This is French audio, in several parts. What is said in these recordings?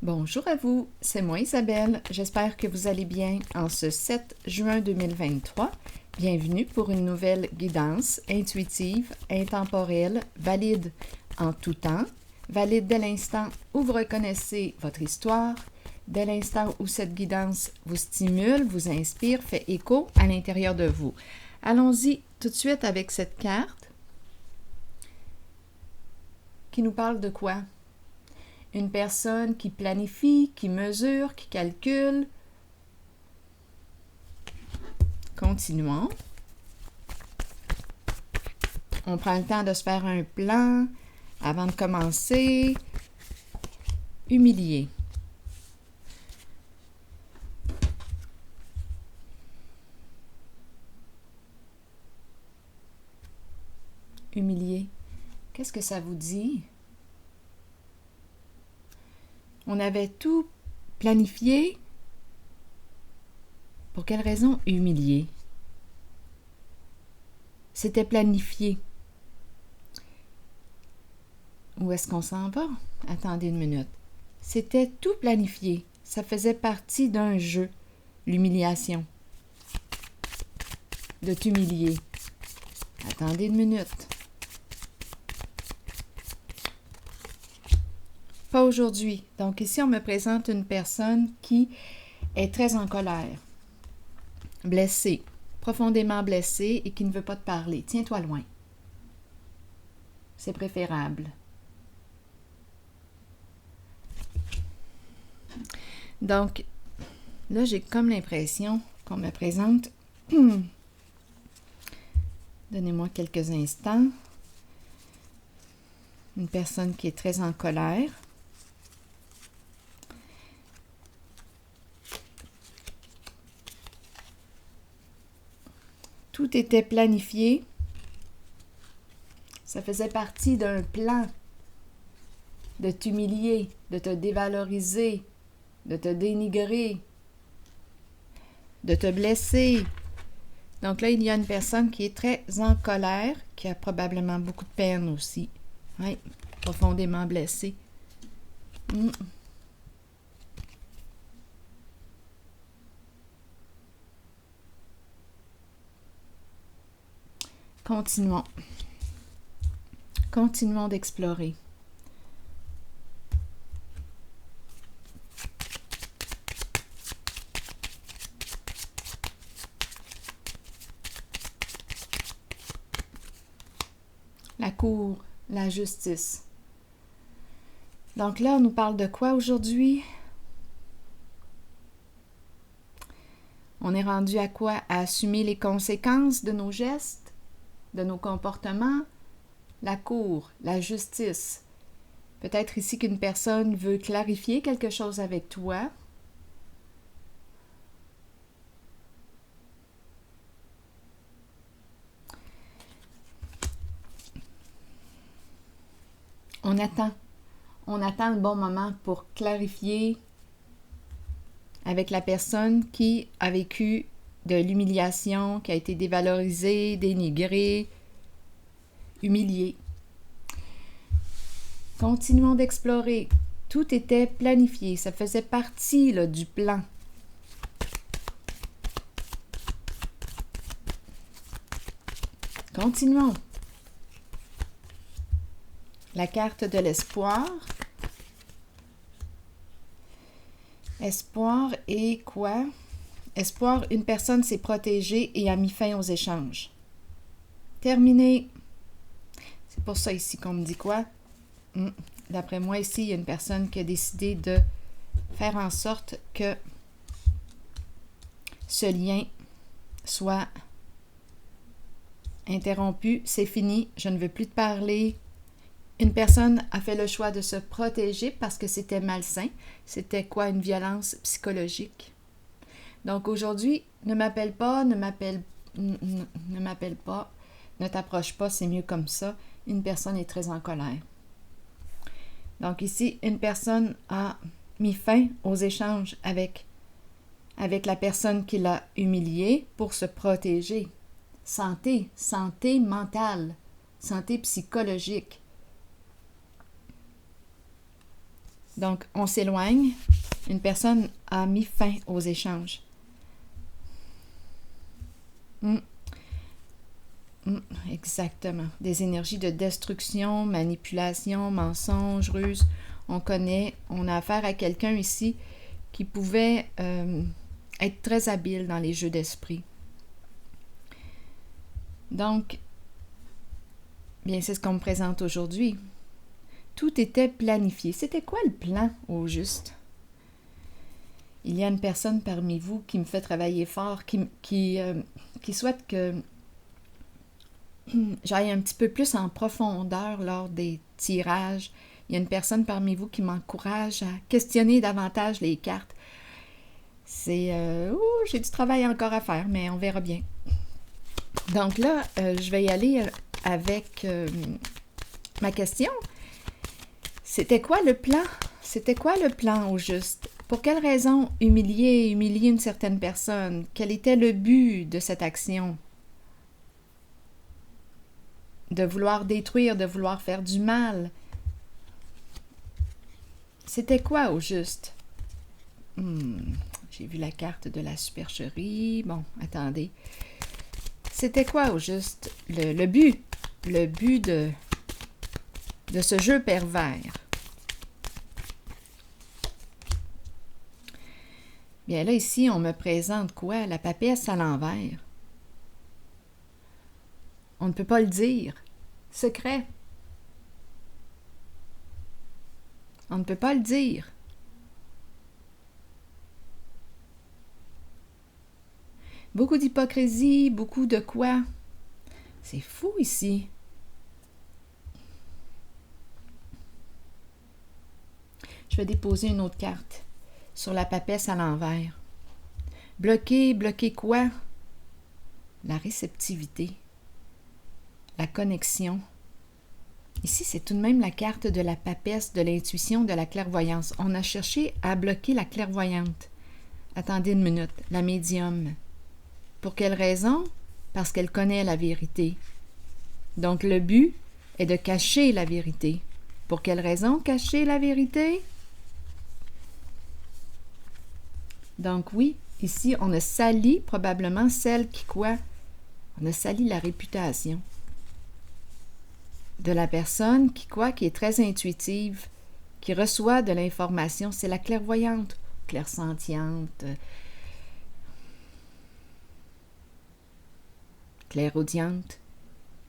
Bonjour à vous, c'est moi Isabelle. J'espère que vous allez bien en ce 7 juin 2023. Bienvenue pour une nouvelle guidance intuitive, intemporelle, valide en tout temps, valide dès l'instant où vous reconnaissez votre histoire, dès l'instant où cette guidance vous stimule, vous inspire, fait écho à l'intérieur de vous. Allons-y tout de suite avec cette carte qui nous parle de quoi? Une personne qui planifie, qui mesure, qui calcule. Continuons. On prend le temps de se faire un plan avant de commencer. Humilier. Humilier. Qu'est-ce que ça vous dit? On avait tout planifié. Pour quelle raison humilier? C'était planifié. Où est-ce qu'on s'en va? Attendez une minute. C'était tout planifié. Ça faisait partie d'un jeu, l'humiliation. De t'humilier. Attendez une minute. Pas aujourd'hui. Donc ici, on me présente une personne qui est très en colère, blessée, profondément blessée et qui ne veut pas te parler. Tiens-toi loin. C'est préférable. Donc, là, j'ai comme l'impression qu'on me présente... Donnez-moi quelques instants. Une personne qui est très en colère. Tout était planifié. Ça faisait partie d'un plan de t'humilier, de te dévaloriser, de te dénigrer, de te blesser. Donc là, il y a une personne qui est très en colère, qui a probablement beaucoup de peine aussi. Oui, profondément blessée. Continuons. Continuons d'explorer. La cour, la justice. Donc là, on nous parle de quoi aujourd'hui? On est rendu à quoi? À assumer les conséquences de nos gestes, de nos comportements. La cour, la justice. Peut-être ici qu'une personne veut clarifier quelque chose avec toi. On attend le bon moment pour clarifier avec la personne qui a vécu de l'humiliation, qui a été dévalorisée, dénigrée, humiliée. Continuons d'explorer. Tout était planifié, ça faisait partie là, du plan. Continuons. La carte de l'espoir. Espoir et quoi? Espoir, une personne s'est protégée et a mis fin aux échanges. Terminé. C'est pour ça ici qu'on me dit quoi? D'après moi, ici, il y a une personne qui a décidé de faire en sorte que ce lien soit interrompu. C'est fini, je ne veux plus te parler. Une personne a fait le choix de se protéger parce que c'était malsain. C'était quoi? Une violence psychologique. Donc aujourd'hui, ne m'appelle pas, ne t'approche pas, c'est mieux comme ça. Une personne est très en colère. Donc ici, une personne a mis fin aux échanges avec la personne qui l'a humiliée pour se protéger. Santé mentale, santé psychologique. Donc, on s'éloigne. Une personne a mis fin aux échanges. Exactement. Des énergies de destruction, manipulation, mensonge, ruse. On connaît, on a affaire à quelqu'un ici qui pouvait être très habile dans les jeux d'esprit. Donc, bien, c'est ce qu'on me présente aujourd'hui. Tout était planifié. C'était quoi le plan, au juste? Il y a une personne parmi vous qui me fait travailler fort, qui souhaite que j'aille un petit peu plus en profondeur lors des tirages. Il y a une personne parmi vous qui m'encourage à questionner davantage les cartes. J'ai du travail encore à faire, mais on verra bien. Donc là, je vais y aller avec ma question. C'était quoi le plan? C'était quoi le plan au juste? Pour quelle raison humilier une certaine personne? Quel était le but de cette action? De vouloir détruire, de vouloir faire du mal. C'était quoi au juste? J'ai vu la carte de la supercherie. Bon, attendez. C'était quoi au juste? Le but de ce jeu pervers. Bien là, ici, on me présente quoi? La papesse à l'envers. On ne peut pas le dire. Secret. On ne peut pas le dire. Beaucoup d'hypocrisie, beaucoup de quoi? C'est fou ici. Je vais déposer une autre carte sur la papesse à l'envers. Bloquer quoi? La réceptivité. La connexion. Ici, c'est tout de même la carte de la papesse, de l'intuition, de la clairvoyance. On a cherché à bloquer la clairvoyante. Attendez une minute. La médium. Pour quelle raison? Parce qu'elle connaît la vérité. Donc, le but est de cacher la vérité. Pour quelle raison cacher la vérité? Donc, oui, ici, on a sali probablement celle qui quoi? On a sali la réputation de la personne qui est très intuitive, qui reçoit de l'information. C'est la clairvoyante, clairsentiente, clairaudiente,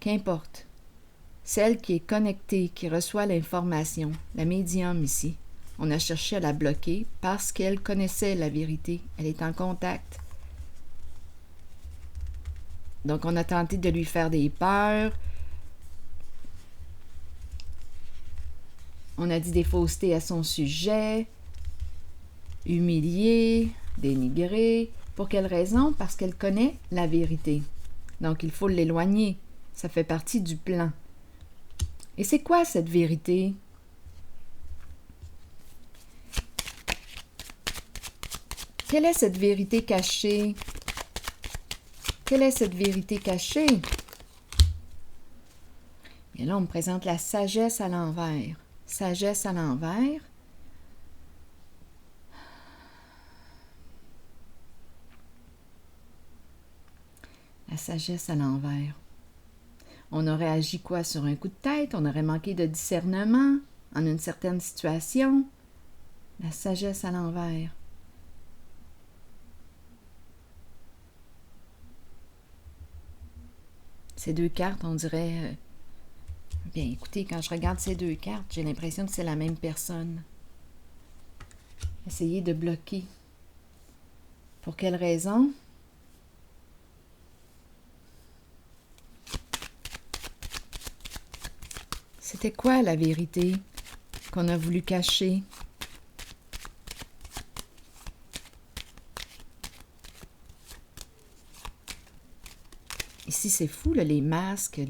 qu'importe. Celle qui est connectée, qui reçoit l'information, la médium ici. On a cherché à la bloquer parce qu'elle connaissait la vérité. Elle est en contact. Donc, on a tenté de lui faire des peurs. On a dit des faussetés à son sujet, humilié, dénigré. Pour quelle raison? Parce qu'elle connaît la vérité. Donc, il faut l'éloigner. Ça fait partie du plan. Et c'est quoi cette vérité? Quelle est cette vérité cachée? Quelle est cette vérité cachée? Et là, on me présente la sagesse à l'envers. Sagesse à l'envers. La sagesse à l'envers. On aurait agi quoi sur un coup de tête? On aurait manqué de discernement en une certaine situation. La sagesse à l'envers. Ces deux cartes, on dirait... Bien, écoutez, quand je regarde ces deux cartes, j'ai l'impression que c'est la même personne. Essayez de bloquer. Pour quelle raison? C'était quoi la vérité qu'on a voulu cacher? Ici, c'est fou, là, les masques,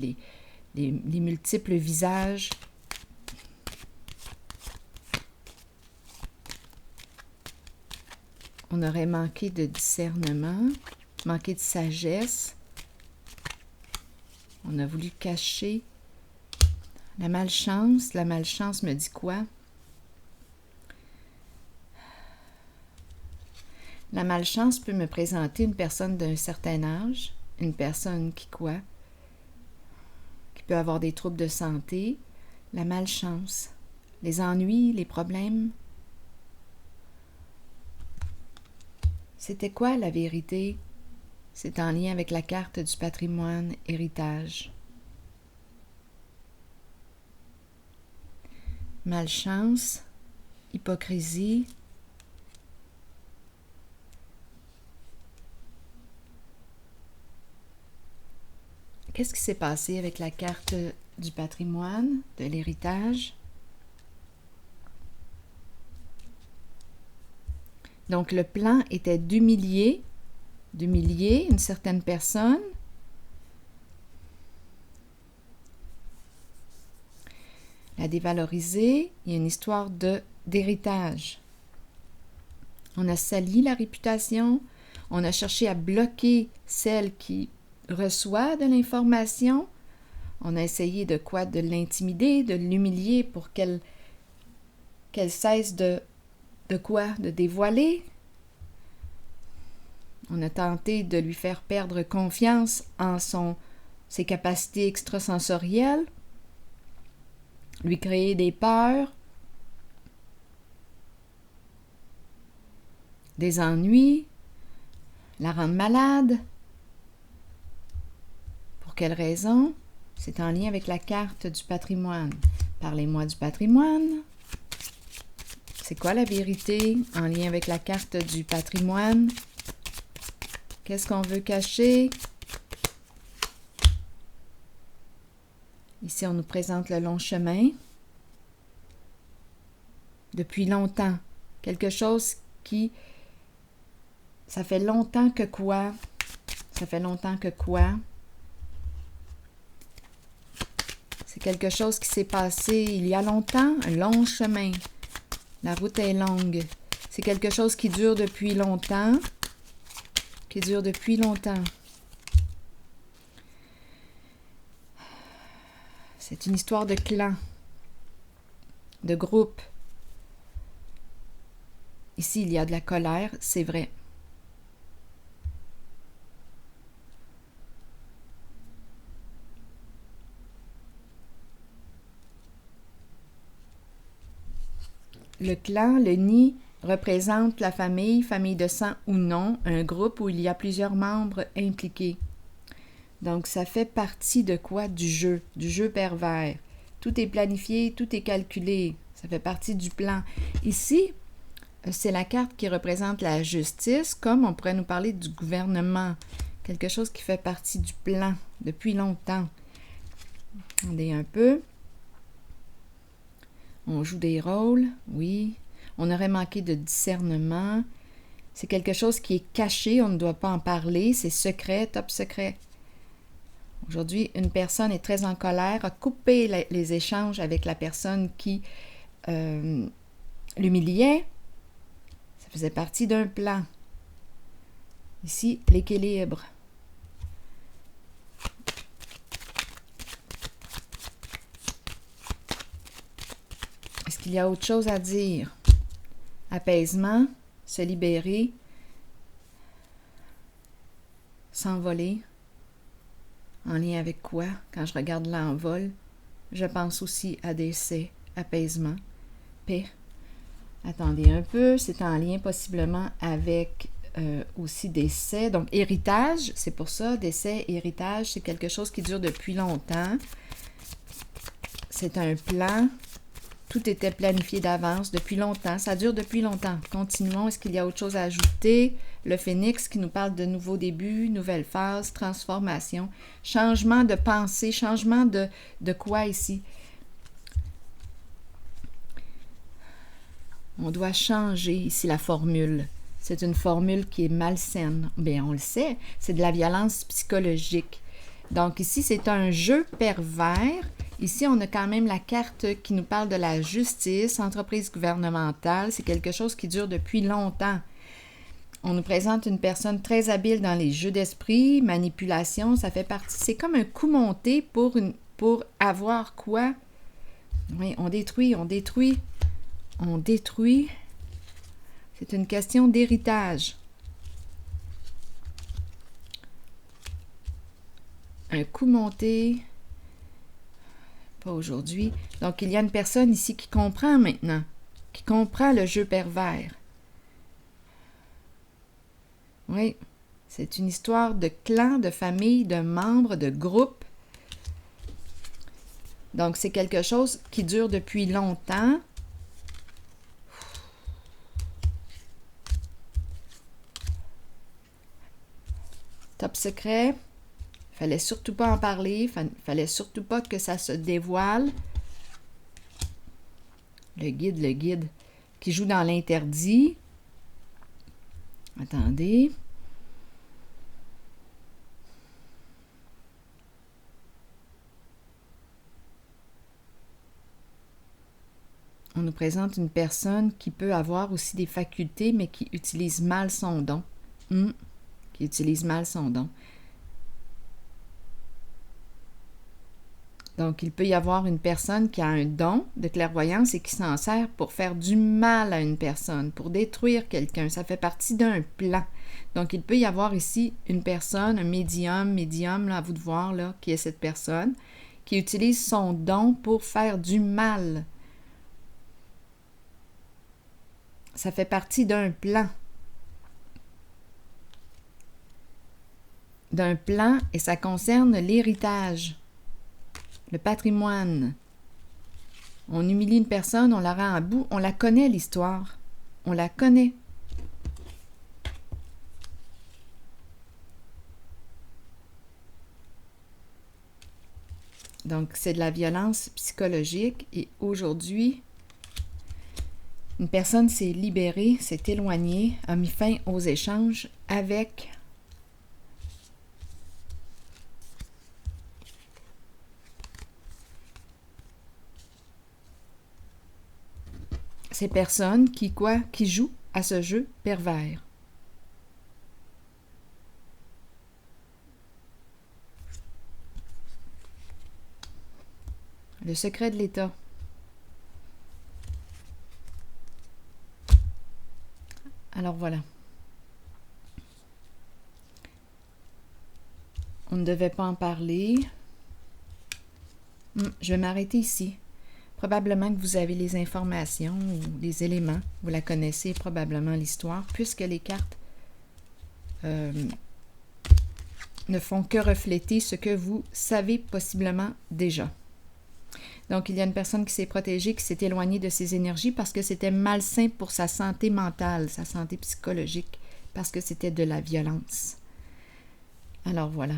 les multiples visages. On aurait manqué de discernement, manqué de sagesse. On a voulu cacher la malchance. La malchance me dit quoi? La malchance peut me présenter une personne d'un certain âge, une personne qui quoi? Qui peut avoir des troubles de santé. La malchance, les ennuis, les problèmes. C'était quoi la vérité? C'est en lien avec la carte du patrimoine héritage. Malchance, hypocrisie. Qu'est-ce qui s'est passé avec la carte du patrimoine, de l'héritage? Donc, le plan était d'humilier une certaine personne. La dévaloriser. Il y a une histoire d'héritage. On a sali la réputation. On a cherché à bloquer celle qui reçoit de l'information. On a essayé de quoi? De l'intimider, de l'humilier pour qu'elle cesse de quoi? De dévoiler. On a tenté de lui faire perdre confiance en ses capacités extrasensorielles, lui créer des peurs, des ennuis, la rendre malade. Pour quelle raison? C'est en lien avec la carte du patrimoine. Parlez-moi du patrimoine. C'est quoi la vérité en lien avec la carte du patrimoine? Qu'est-ce qu'on veut cacher? Ici, on nous présente le long chemin. Depuis longtemps. Quelque chose qui... Ça fait longtemps que quoi? Ça fait longtemps que quoi? C'est quelque chose qui s'est passé il y a longtemps, un long chemin. La route est longue. C'est quelque chose qui dure depuis longtemps. Qui dure depuis longtemps. C'est une histoire de clan, de groupe. Ici, il y a de la colère, c'est vrai. Le clan, le nid, représente la famille, famille de sang ou non, un groupe où il y a plusieurs membres impliqués. Donc, ça fait partie de quoi? Du jeu pervers. Tout est planifié, tout est calculé. Ça fait partie du plan. Ici, c'est la carte qui représente la justice, comme on pourrait nous parler du gouvernement. Quelque chose qui fait partie du plan depuis longtemps. Attendez un peu. On joue des rôles, oui. On aurait manqué de discernement. C'est quelque chose qui est caché, on ne doit pas en parler. C'est secret, top secret. Aujourd'hui, une personne est très en colère, a coupé les échanges avec la personne qui l'humiliait. Ça faisait partie d'un plan. Ici, l'équilibre. Est-ce qu'il y a autre chose à dire? Apaisement, se libérer, s'envoler. En lien avec quoi? Quand je regarde l'envol, je pense aussi à décès, apaisement, paix. Attendez un peu, c'est en lien possiblement avec aussi décès. Donc, héritage, c'est pour ça, décès, héritage, c'est quelque chose qui dure depuis longtemps. C'est un plan. Tout était planifié d'avance depuis longtemps. Ça dure depuis longtemps. Continuons. Est-ce qu'il y a autre chose à ajouter? Le phénix qui nous parle de nouveaux débuts, nouvelle phase, transformation, changement de pensée, changement de quoi ici? On doit changer ici la formule. C'est une formule qui est malsaine. Bien, on le sait, c'est de la violence psychologique. Donc ici, c'est un jeu pervers. Ici, on a quand même la carte qui nous parle de la justice, entreprise gouvernementale. C'est quelque chose qui dure depuis longtemps. On nous présente une personne très habile dans les jeux d'esprit, manipulation, ça fait partie. C'est comme un coup monté pour avoir quoi? Oui, on détruit. C'est une question d'héritage. un coup monté. Pas aujourd'hui. Donc, il y a une personne ici qui comprend maintenant, qui comprend le jeu pervers. Oui, c'est une histoire de clan, de famille, de membres, de groupe. Donc, c'est quelque chose qui dure depuis longtemps. Top secret. Fallait surtout pas en parler. Fallait surtout pas que ça se dévoile. Le guide, qui joue dans l'interdit. Attendez. On nous présente une personne qui peut avoir aussi des facultés, mais qui utilise mal son don. Qui utilise mal son don. Donc, il peut y avoir une personne qui a un don de clairvoyance et qui s'en sert pour faire du mal à une personne, pour détruire quelqu'un. Ça fait partie d'un plan. Donc, il peut y avoir ici une personne, un médium, là, à vous de voir, là, qui est cette personne, qui utilise son don pour faire du mal. Ça fait partie d'un plan. D'un plan et ça concerne l'héritage, le patrimoine. On humilie une personne, on la rend à bout, on la connaît l'histoire. On la connaît. Donc, c'est de la violence psychologique et aujourd'hui, une personne s'est libérée, s'est éloignée, a mis fin aux échanges avec ces personnes qui jouent à ce jeu pervers. Le secret de l'État. Alors voilà. On ne devait pas en parler. Je vais m'arrêter ici. Probablement que vous avez les informations ou les éléments. Vous la connaissez probablement l'histoire, puisque les cartes ne font que refléter ce que vous savez possiblement déjà. Donc, il y a une personne qui s'est protégée, qui s'est éloignée de ses énergies parce que c'était malsain pour sa santé mentale, sa santé psychologique, parce que c'était de la violence. Alors voilà.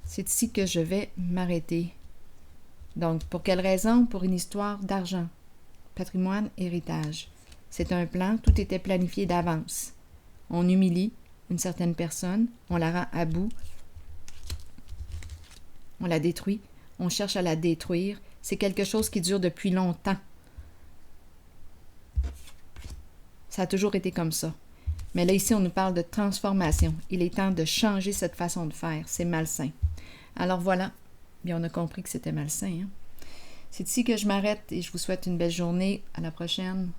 C'est ici que je vais m'arrêter. Donc, pour quelle raison? Pour une histoire d'argent, patrimoine, héritage. C'est un plan, tout était planifié d'avance. On humilie une certaine personne, on la rend à bout, on la détruit, on cherche à la détruire. C'est quelque chose qui dure depuis longtemps. Ça a toujours été comme ça. Mais là, ici, on nous parle de transformation. Il est temps de changer cette façon de faire. C'est malsain. Alors voilà. Bien, on a compris que c'était malsain. C'est ici que je m'arrête et je vous souhaite une belle journée. À la prochaine.